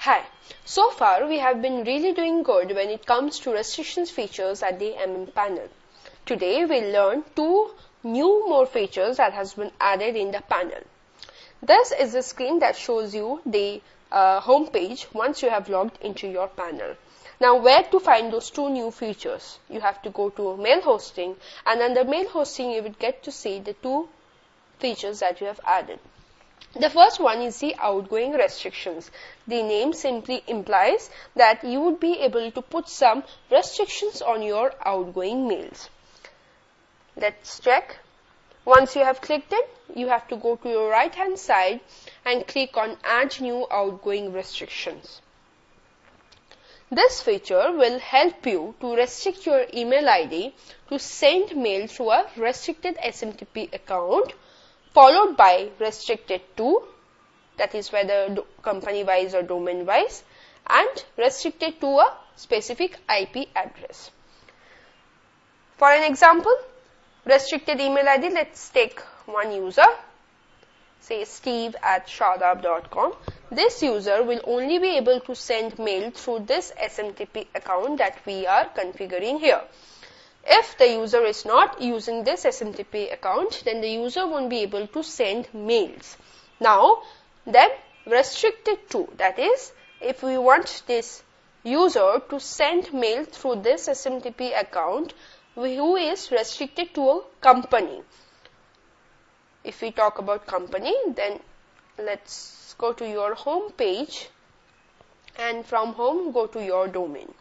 Hi. So far, we have been really doing good when it comes to restrictions features at the panel. Today, we'll learn two more features that has been added in the panel. This is the screen that shows you the home page once you have logged into your panel. Now, where to find those two new features? You have to go to mail hosting, and under mail hosting, you will get to see the two features that you have added. The first one is the outgoing restrictions. The name simply implies that you would be able to put some restrictions on your outgoing mails. Let's check. Once you have clicked it, you have to go to your right hand side and click on Add New Outgoing Restrictions. This feature will help you to restrict your email ID to send mail through a restricted SMTP account, followed by restricted to, that is whether company wise or domain wise, and restricted to a specific IP address. For an example, restricted email ID, let's take one user, say steve@shadab.com. This user will only be able to send mail through this SMTP account that we are configuring here. If the user is not using this SMTP account, then the user won't be able to send mails. Now, then restricted to, that is, if we want this user to send mail through this SMTP account, who is restricted to a company. If we talk about company, then let's go to your home page, and from home go to your domain.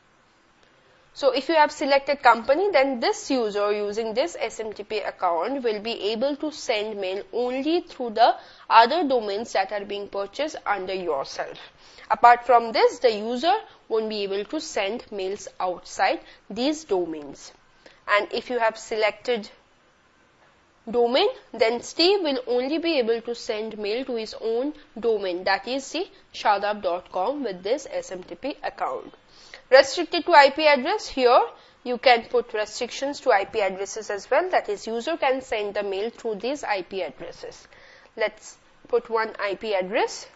So if you have selected company, then this user using this SMTP account will be able to send mail only through the other domains that are being purchased under yourself. Apart from this, the user won't be able to send mails outside these domains. And if you have selected domain, then Steve will only be able to send mail to his own domain, that is the shadab.com, with this SMTP account. Restricted to IP address, here you can put restrictions to IP addresses as well, that is user can send the mail through these IP addresses. Let's put one IP address.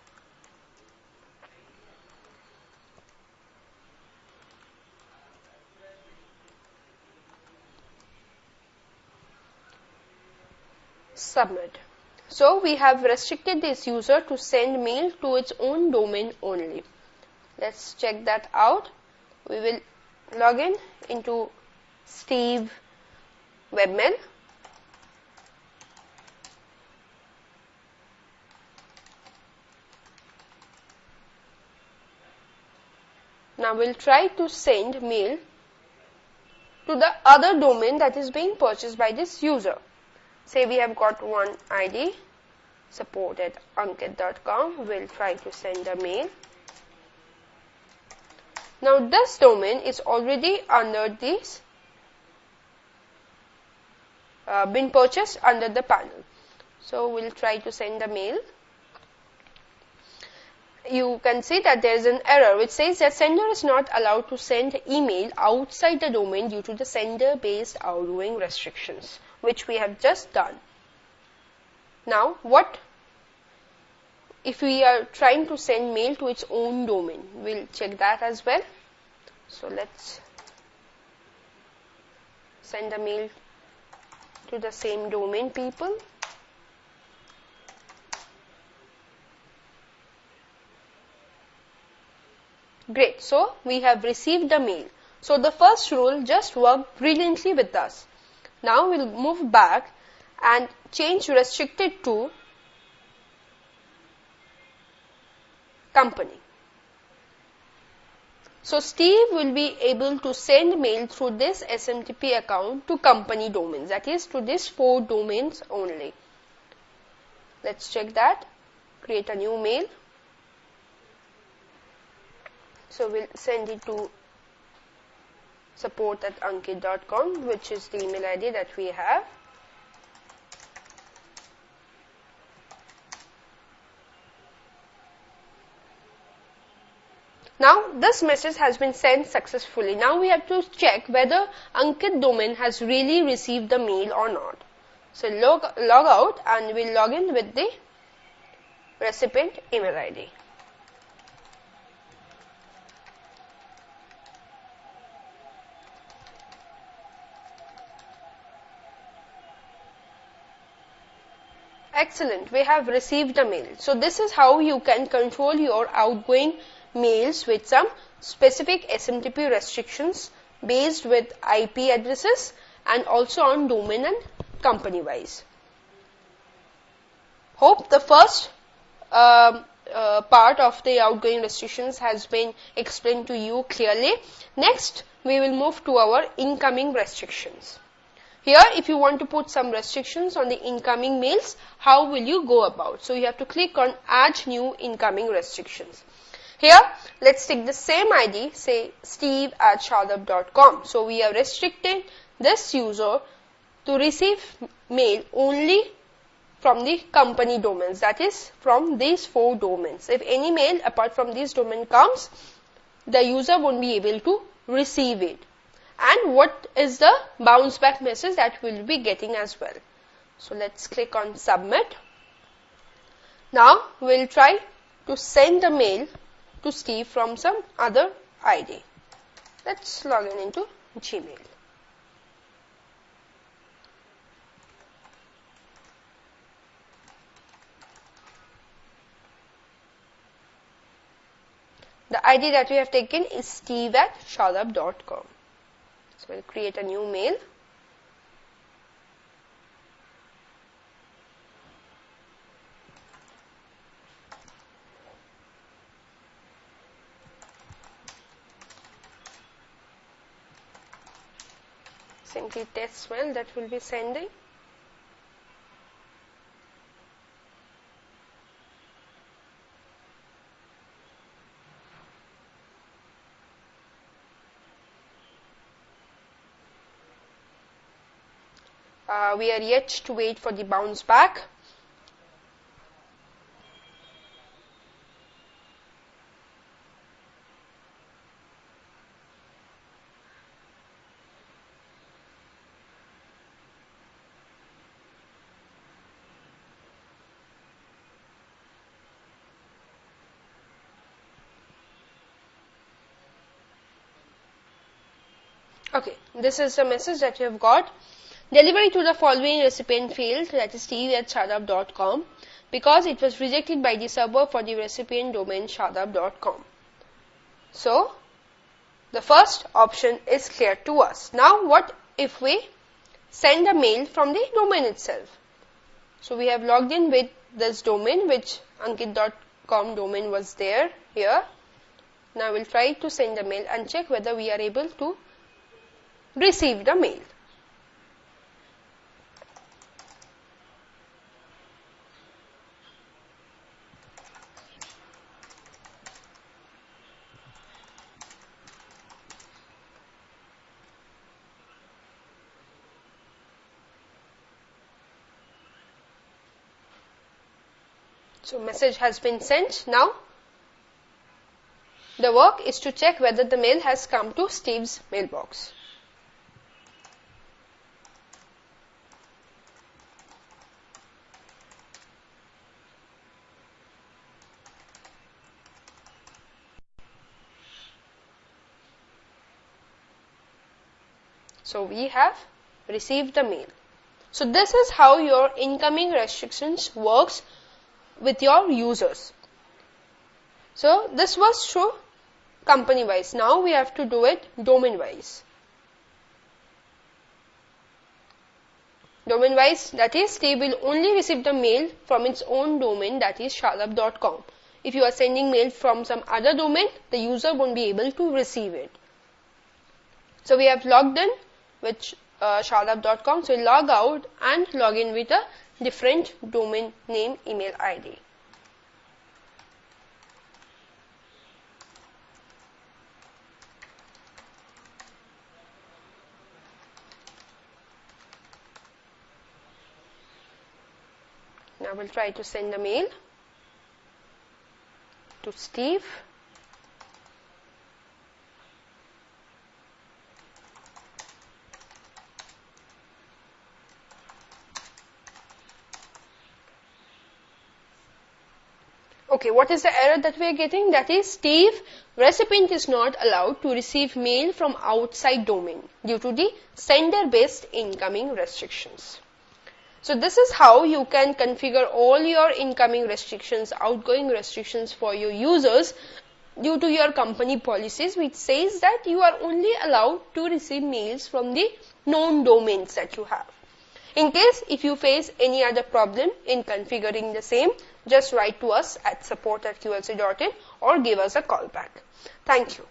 Submit. So we have restricted this user to send mail to its own domain only. Let's check that out. We will log in into Steve webmail. Now we'll try to send mail to the other domain that is being purchased by this user. Say we have got one ID, support@ankit.com. We'll try to send a mail. Now this domain is already under this, been purchased under the panel. So we'll try to send a mail. You can see that there is an error which says that sender is not allowed to send email outside the domain due to the sender based outgoing restrictions, which we have just done. Now, what if we are trying to send mail to its own domain? We'll check that as well. So let's send a mail to the same domain people. Great. So we have received the mail. So the first rule just worked brilliantly with us. Now we'll move back and change restricted to company. So Steve will be able to send mail through this SMTP account to company domains, that is to these 4 domains only. Let's check that. Create a new mail. So we'll send it to support@ankit.com, which is the email ID that we have. Now this message has been sent successfully. Now we have to check whether Ankit domain has really received the mail or not. So log out and we'll log in with the recipient email ID. Excellent. We have received a mail. So this is how you can control your outgoing mails with some specific SMTP restrictions based with IP addresses and also on domain and company wise. Hope the first part of the outgoing restrictions has been explained to you clearly. Next, we will move to our incoming restrictions. Here, if you want to put some restrictions on the incoming mails, how will you go about? So, you have to click on Add New Incoming Restrictions. Here, let's take the same ID, say steve@shardup.com. So, we are restricting this user to receive mail only from the company domains, that is from these 4 domains. If any mail apart from this domain comes, the user won't be able to receive it. And what is the bounce back message that we'll be getting as well. So let's click on submit. Now we'll try to send a mail to Steve from some other ID. Let's log in into Gmail. The ID that we have taken is steve@shardup.com. So we'll create a new mail. Simply test mail that will be sending. We are yet to wait for the bounce back. Okay, this is the message that you have got. Delivery to the following recipient field, that is steve@shardup.com, because it was rejected by the server for the recipient domain shardup.com. So, the first option is clear to us. Now, what if we send a mail from the domain itself? So, we have logged in with this domain, which ankit.com domain was there here. Now, we'll try to send a mail and check whether we are able to receive the mail. So, message has been sent. Now, the work is to check whether the mail has come to Steve's mailbox. So, we have received the mail. So, this is how your incoming restrictions works with your users. So, this was through company wise. Now, we have to do it domain wise. Domain wise, that is, Steve will only receive the mail from its own domain, that is shardup.com. If you are sending mail from some other domain, the user won't be able to receive it. So, we have logged in with shardup.com. So, log out and log in with a different domain name email ID. Now, we'll try to send a mail to Steve. Okay, what is the error that we are getting? That is, Steve, recipient is not allowed to receive mail from outside domain due to the sender-based incoming restrictions. So this is how you can configure all your incoming restrictions, outgoing restrictions for your users due to your company policies, which says that you are only allowed to receive mails from the known domains that you have. In case if you face any other problem in configuring the same, just write to us at support@qlc.in or give us a call back. Thank you.